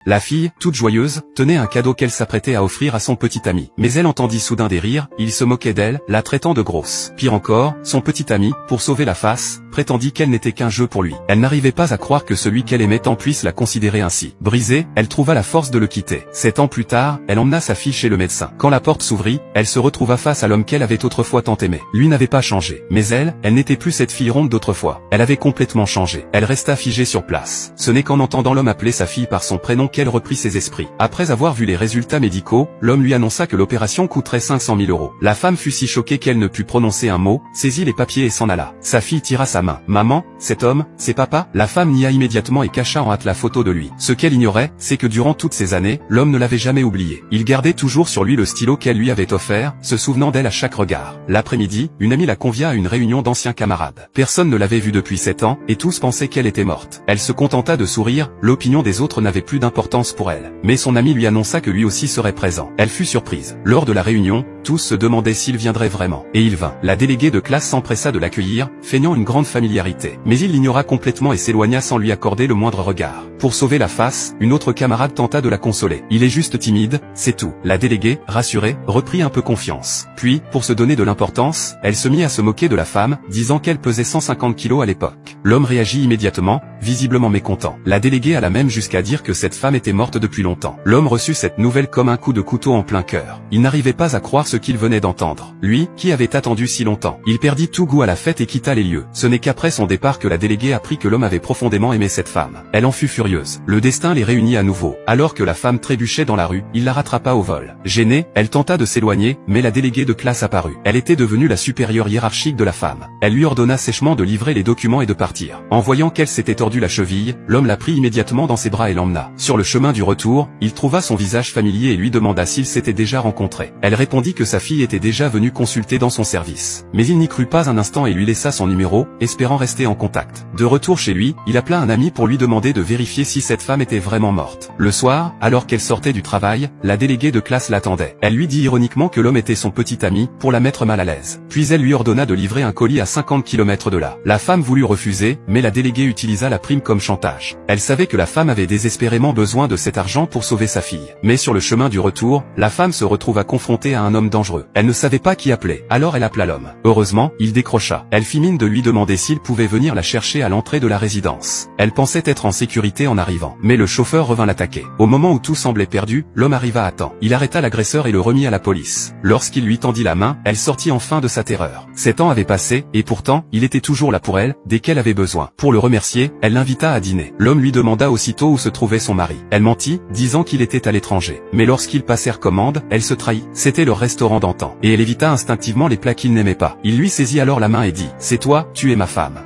La fille, toute joyeuse, tenait un cadeau qu'elle s'apprêtait à offrir à son petit ami. Mais elle entendit soudain des rires, il se moquait d'elle, la traitant de grosse. Pire encore, son petit ami, pour sauver la face, prétendit qu'elle n'était qu'un jeu pour lui. Elle n'arrivait pas à croire que celui qu'elle aimait tant puisse la considérer ainsi. Brisée, elle trouva la force de le quitter. 7 ans plus tard, elle emmena sa fille chez le médecin. Quand la porte s'ouvrit, elle se retrouva face à l'homme qu'elle avait autrefois tant aimé. Lui n'avait pas changé. Mais elle n'était plus cette fille ronde d'autrefois. Elle avait complètement changé. Elle resta figée sur place. Ce n'est qu'en entendant l'homme appeler sa fille par son prénom qu'elle reprit ses esprits. Après avoir vu les résultats médicaux, l'homme lui annonça que l'opération coûterait 500 000 €. La femme fut si choquée qu'elle ne put prononcer un mot, saisit les papiers et s'en alla. Sa fille tira sa main. Maman, cet homme, c'est papa? La femme nia immédiatement et cacha en hâte la photo de lui. Ce qu'elle ignorait, c'est que durant toutes ces années, l'homme ne l'avait jamais oublié. Il gardait toujours sur lui le stylo qu'elle lui avait offert, se souvenant d'elle à chaque regard. L'après-midi, une amie la convia à une réunion d'anciens camarades. Personne ne l'avait vue depuis 7 ans, et tous pensaient qu'elle était morte. Elle se contenta de sourire, l'opinion des autres n'avait plus d'importance pour elle. Mais son ami lui annonça que lui aussi serait présent. Elle fut surprise. Lors de la réunion, tous se demandaient s'il viendrait vraiment. Et il vint. La déléguée de classe s'empressa de l'accueillir, feignant une grande familiarité. Mais il l'ignora complètement et s'éloigna sans lui accorder le moindre regard. Pour sauver la face, une autre camarade tenta de la consoler. Il est juste timide, c'est tout. La déléguée, rassurée, reprit un peu confiance. Puis, pour se donner de l'importance, elle se mit à se moquer de la femme, disant qu'elle pesait 150 kilos à l'époque. L'homme réagit immédiatement, visiblement mécontent. La déléguée alla même jusqu'à dire que cette femme était morte depuis longtemps. L'homme reçut cette nouvelle comme un coup de couteau en plein cœur. Il n'arrivait pas à croire ce qu'il venait d'entendre. Lui, qui avait attendu si longtemps. Il perdit tout goût à la fête et quitta les lieux. Ce n'est qu'après son départ que la déléguée apprit que l'homme avait profondément aimé cette femme. Elle en fut furieuse. Le destin les réunit à nouveau. Alors que la femme trébuchait dans la rue, il la rattrapa au vol. Gênée, elle tenta de s'éloigner, mais la déléguée de classe apparut. Elle était devenue la supérieure hiérarchique de la femme. Elle lui ordonna sèchement de livrer les documents et de partir. En voyant qu'elle s'était tordu la cheville, l'homme la prit immédiatement dans ses bras et l'emmena. Sur le chemin du retour, il trouva son visage familier et lui demanda s'ils s'étaient déjà rencontrés. Elle répondit que sa fille était déjà venue consulter dans son service. Mais il n'y crut pas un instant et lui laissa son numéro, espérant rester en contact. De retour chez lui, il appela un ami pour lui demander de vérifier si cette femme était vraiment morte. Le soir, alors qu'elle sortait du travail, la déléguée de classe l'attendait. Elle lui dit ironiquement que l'homme était son petit ami, pour la mettre mal à l'aise. Puis elle lui ordonna de livrer un colis à 50 km de là. La femme voulut refuser, mais la déléguée utilisa la prime comme chantage. Elle savait que la femme avait désespérément besoin de cet argent pour sauver sa fille. Mais sur le chemin du retour, la femme se retrouva confrontée à un homme dangereux. Elle ne savait pas qui appeler. Alors elle appela l'homme. Heureusement, il décrocha. Elle fit mine de lui demander s'il pouvait venir la chercher à l'entrée de la résidence. Elle pensait être en sécurité en arrivant. Mais le chauffeur revint l'attaquer. Au moment où tout semblait perdu, l'homme arriva à temps. Il arrêta l'agresseur et le remit à la police. Lorsqu'il lui tendit la main, elle sortit enfin de sa terreur. 7 ans avaient passé, et pourtant, il était toujours là pour elle, dès qu'elle avait besoin. Pour le remercier, elle l'invita à dîner. L'homme lui demanda aussitôt où se trouvait son mari. Elle mentit, disant qu'il était à l'étranger. Mais lorsqu'ils passèrent commande, elle se trahit. C'était leur restaurant d'antan. Et elle évita instinctivement les plats qu'il n'aimait pas. Il lui saisit alors la main et dit « C'est toi, tu es ma femme ».